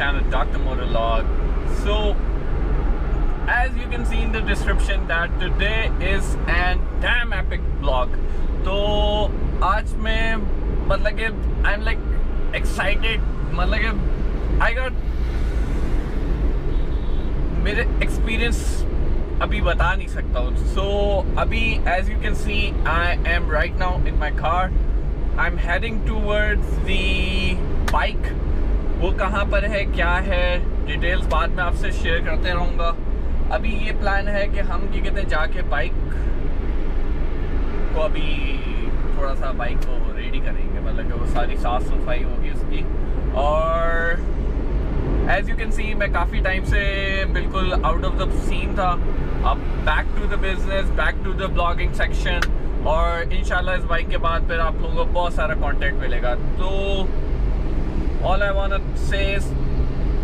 channel Dr. Motolog. So as you can see in the description that today is an damn epic vlog. तो आज मैं मतलब कि I'm like excited, मतलब कि I got मेरे experience अभी बता नहीं सकता हूँ. So अभी as you can see I am right now in my car. I'm heading towards the bike. वो कहाँ पर है, क्या है, डिटेल्स बाद में आपसे शेयर करते रहूँगा. अभी ये प्लान है कि हम क्या कहते हैं जाके बाइक को अभी थोड़ा सा बाइक को रेडी करेंगे, मतलब कि वो सारी साफ़ सफाई होगी उसकी. और एज यू कैन सी मैं काफ़ी टाइम से बिल्कुल आउट ऑफ द सीन था. अब back to the business, back to the blogging section, और इंशाल्लाह इस बाइक के बाद फिर आप लोगों को बहुत सारा कंटेंट मिलेगा. तो all I wanna say is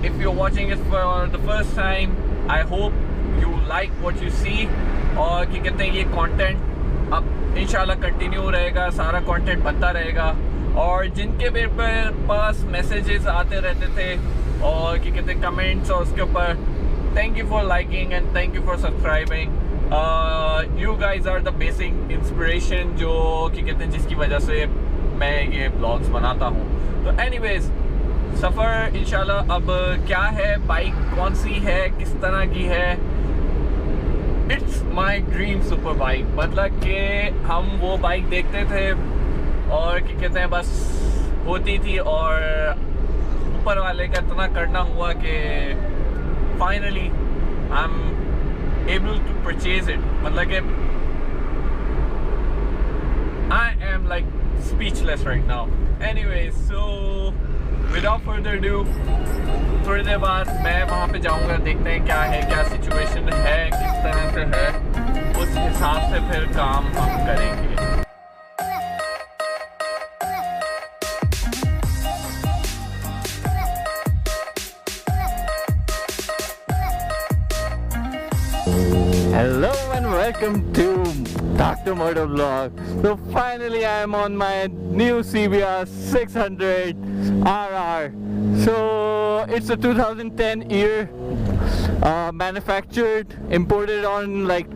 if you're watching it for the first time, I hope you like what you see. और क्या कहते हैं ये कंटेंट अब इंशाल्लाह कंटिन्यू रहेगा, सारा कंटेंट बनता रहेगा. और जिनके मेरे पास मैसेजेस आते रहते थे और क्या कहते हैं कमेंट्स, और उसके ऊपर thank you for liking and thank you for subscribing. You guys are the basic inspiration जो क्या कहते हैं जिसकी वजह से मैं ये ब्लॉग्स बनाता हूँ. तो एनीवेज सफ़र इंशाल्लाह अब क्या है, बाइक कौन सी है, किस तरह की है. It's my dream super bike. मतलब कि हम वो बाइक देखते थे और क्या कहते हैं बस होती थी, और ऊपर वाले का इतना करना हुआ कि finally I am able to purchase it. मतलब कि I am like speechless right now. Anyway, so without further ado, थोड़ी देर बाद मैं वहाँ पे जाऊँगा, देखते हैं क्या है, क्या सिचुएशन है, किस तरह से है, उस हिसाब से फिर काम हम करेंगे. Hello and welcome to Dr. Motolog. So finally I am on my new CBR 600 RR. So it's a 2010 year, manufactured, imported on like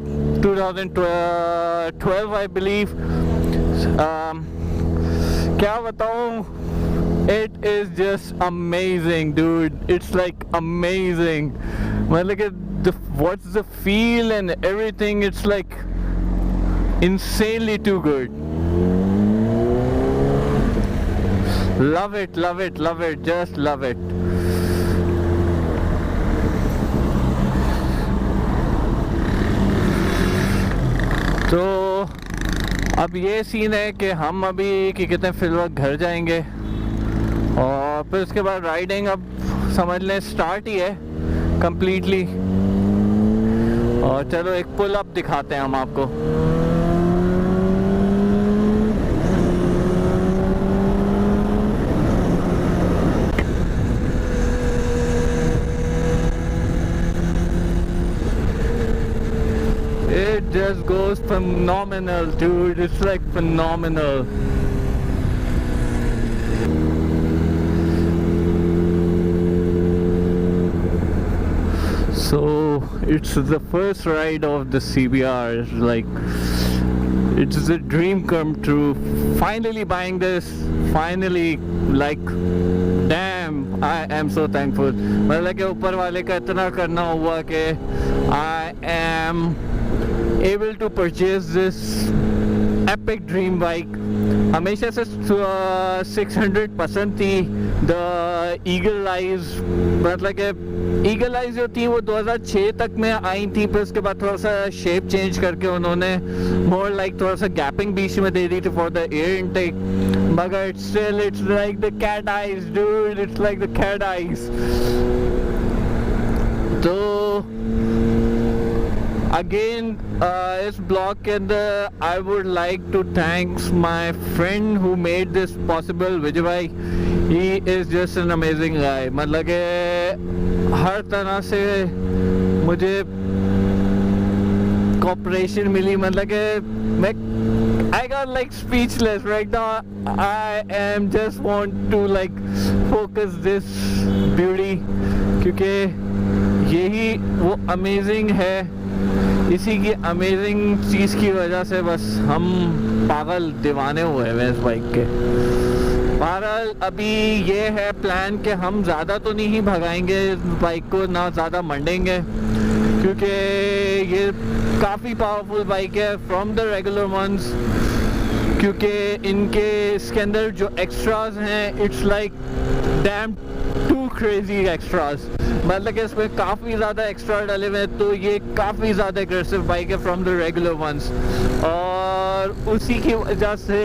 2012 I believe. क्या बताऊँ, it is just amazing dude. It's like amazing. मतलब कि what's the feel and everything, it's like insanely too good. Love it, love it, love it, just love it. तो अब ये scene है कि हम अभी क्या कहते हैं फिलहाल घर जाएंगे, और फिर उसके बाद राइडिंग अब समझ लें स्टार्ट ही है कंप्लीटली. और चलो एक पुल अप दिखाते हैं हम आपको. It just goes phenomenal dude, it's like phenomenal. So it's the first ride of the CBR. Like it's a dream come true. Finally buying this. Finally, like damn, I am so thankful. मतलब कि ऊपर वाले का इतना करना हुआ कि I am able to purchase this epic dream bike. हमेशा से 600 पसंद थी. The Eagle Eyes, मतलब कि ईगल आइज जो थी वो 2006 तक में आई थी, फिर उसके बाद थोड़ा सा शेप चेंज करके उन्होंने मोर लाइक थोड़ा सा गैपिंग बीच में दे दी थी फॉर द एयर इनटेक. मगर still it's like the cat eyes dude, it's like the cat eyes. तो अगेन इस ब्लॉग के अंदर I would like to thanks my friend who made this possible, Vijay भाई. He is just an amazing guy. मतलब कि हर तरह से मुझे कोऑपरेशन मिली. मतलब कि मैं I got like speechless right now. I am just want to like focus this beauty क्योंकि यही वो अमेजिंग है. इसी की अमेजिंग चीज़ की वजह से बस हम पागल दीवाने हुए हैं इस बाइक के. बहरहाल अभी ये है प्लान कि हम ज़्यादा तो नहीं ही भगाएंगे इस बाइक को, ना ज़्यादा मंडेंगे क्योंकि ये काफ़ी पावरफुल बाइक है फ्रॉम द रेगुलर वंस. क्योंकि इनके इसके अंदर जो एक्स्ट्राज हैं it's like damn too crazy extras. मतलब कि इसमें काफ़ी ज़्यादा एक्स्ट्रा डले हुए हैं, तो ये काफ़ी ज़्यादा एग्रेसिव बाइक है फ्रॉम द रेगुलर वंस. और उसी की वजह से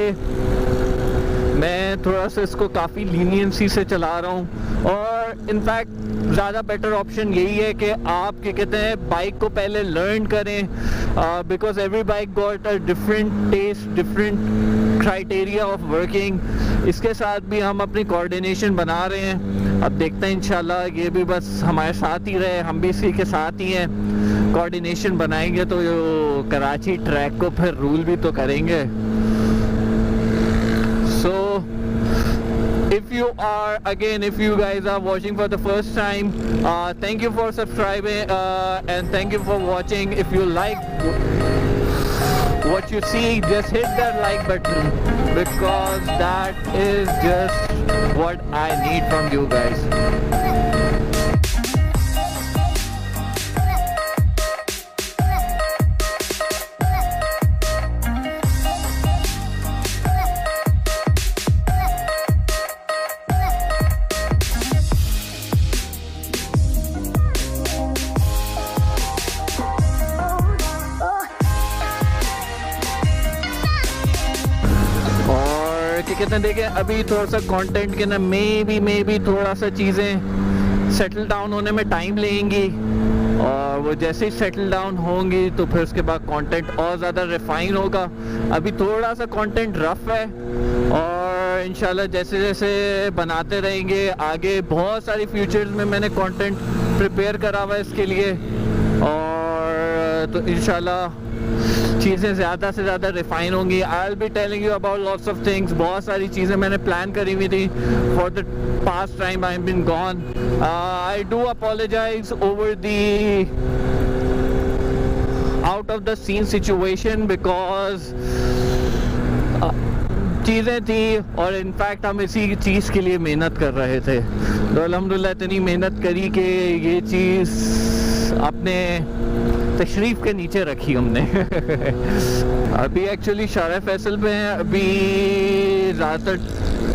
मैं थोड़ा सा इसको काफ़ी लीनियंसी से चला रहा हूँ. और इनफैक्ट ज़्यादा बेटर ऑप्शन यही है कि आप क्या कहते हैं बाइक को पहले लर्न करें, because every bike got a different taste, different criteria of working. इसके साथ भी हम अपनी कोऑर्डिनेशन बना रहे हैं. अब देखते हैं इंशाल्लाह ये भी बस हमारे साथ ही रहे, हम भी इसी के साथ ही हैं. कोऑर्डिनेशन बनाएंगे तो कराची ट्रैक को फिर रूल भी तो करेंगे. So if you guys are watching for the first time, thank you for subscribing and thank you for watching. If you like what you see, just hit that like button because that is just what I need from you guys. कितने देखे अभी थोड़ा सा content के ना मे भी थोड़ा सा चीज़ें सेटल डाउन होने में टाइम लेंगी. और वो जैसे ही सेटल डाउन होंगी तो फिर उसके बाद कंटेंट और ज़्यादा रिफाइन होगा. अभी थोड़ा सा कंटेंट रफ है और इंशाल्लाह जैसे जैसे बनाते रहेंगे आगे. बहुत सारी फ्यूचर्स में मैंने कंटेंट प्रिपेयर करा हुआ है इसके लिए. और तो इंशाल्लाह चीज़ें ज़्यादा से ज़्यादा रिफाइन होंगी. I will be telling you about lots of things. बहुत सारी चीज़ें मैंने प्लान करी हुई थी for the past time I have been gone. I do apologise over the out of the scene situation because चीज़ें थी और इनफैक्ट हम इसी चीज़ के लिए मेहनत कर रहे थे. तो अल्हम्दुलिल्लाह इतनी मेहनत करी कि ये चीज़ अपने तशरीफ के नीचे रखी हमने. अभी एक्चुअली शारा फैसल पे हैं. अभी ज़्यादातर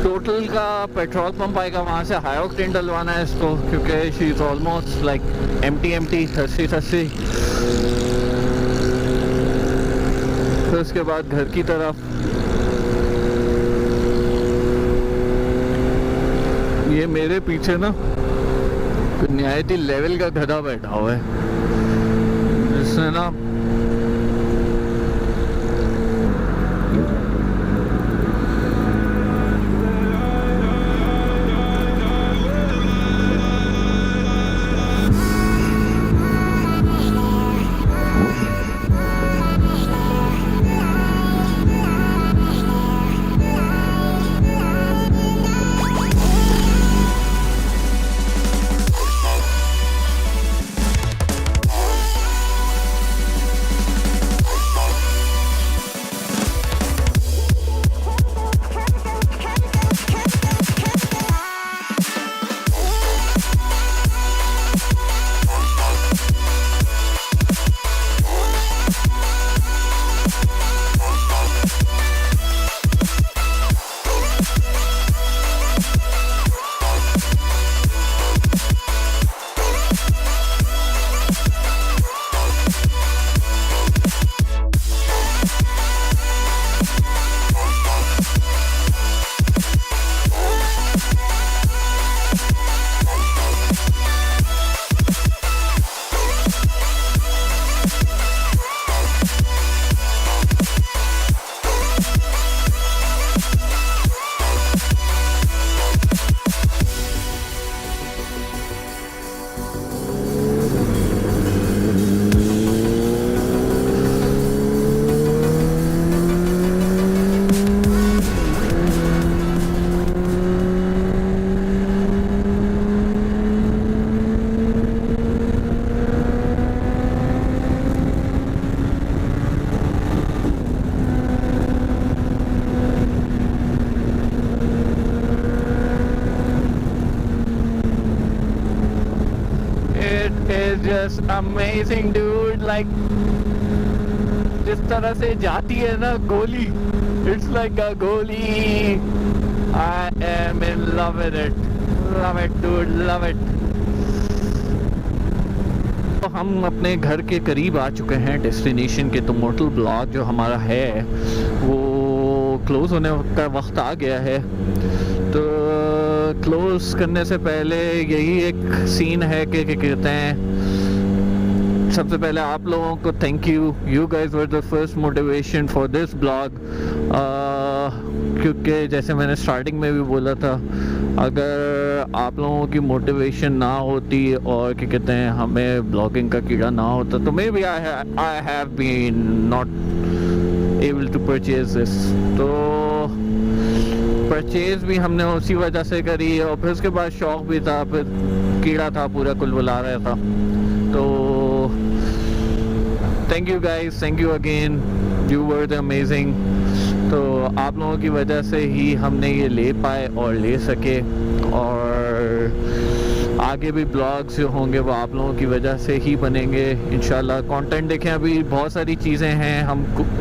टोटल का पेट्रोल पंप आएगा वहाँ से हाई ऑक्टेन डलवाना है इसको क्योंकि she is almost like empty thirsty. फिर उसके बाद घर की तरफ ये मेरे पीछे ना निहायती लेवल का गधा बैठा हुआ है जिसने ना just amazing dude, like जिस तरह से जाती है ना गोली, it's like a गोली. I am in love with it. Love it dude, love it. तो हम अपने घर के करीब आ चुके हैं डेस्टिनेशन के. तो मोटल ब्लॉग जो हमारा है वो क्लोज़ होने का वक्त आ गया है. तो क्लोज़ करने से पहले यही एक सीन है कि कहते हैं, सबसे पहले आप लोगों को thank you guys were the first motivation for this blog. क्योंकि जैसे मैंने स्टार्टिंग में भी बोला था, अगर आप लोगों की मोटिवेशन ना होती और क्या कहते हैं हमें ब्लॉगिंग का कीड़ा ना होता तो maybe I have been not able to purchase this. तो परचेज भी हमने उसी वजह से करी और फिर उसके बाद शौक़ भी था, फिर कीड़ा था पूरा कुल बुला रहा था. तो thank you guys, thank you again, you were the amazing. तो आप लोगों की वजह से ही हमने ये ले पाए और ले सके, और आगे भी ब्लॉग्स जो होंगे वो आप लोगों की वजह से ही बनेंगे इंशाल्लाह. कंटेंट देखें, अभी बहुत सारी चीज़ें हैं,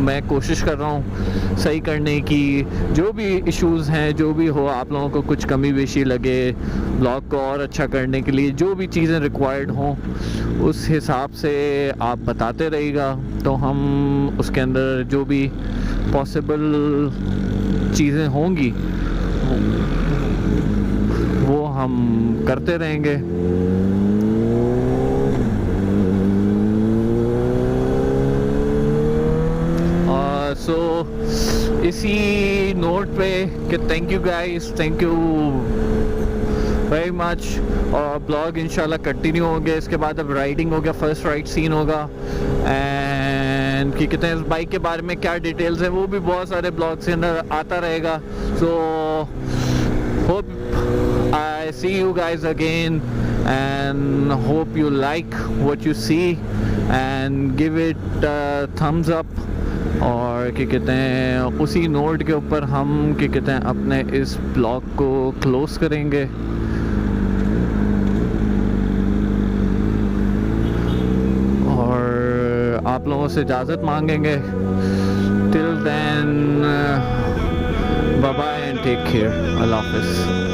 मैं कोशिश कर रहा हूँ सही करने की. जो भी इश्यूज़ हैं, जो भी हो, आप लोगों को कुछ कमी बेशी लगे ब्लॉग को और अच्छा करने के लिए, जो भी चीज़ें रिक्वायर्ड हों उस हिसाब से आप बताते रहिएगा. तो हम उसके अंदर जो भी पॉसिबल चीज़ें होंगी वो हम करते रहेंगे. सो इसी नोट पे कि thank you guys, thank you very much. और ब्लॉग इंशाल्लाह कंटिन्यू होंगे. इसके बाद अब राइडिंग हो गया, फर्स्ट राइड सीन होगा. एंड कि कहते हैं इस बाइक के बारे में क्या डिटेल्स है वो भी बहुत सारे ब्लॉग्स के अंदर आता रहेगा. So hope I see you guys again and hope you like what you see and give it a thumbs up. और क्या कहते हैं उसी नोट के ऊपर हम क्या कहते हैं अपने इस ब्लॉग को क्लोज करेंगे. और आप लोगों से इजाज़त मांगेंगे. Till then, bye bye and take care. Allah Hafiz.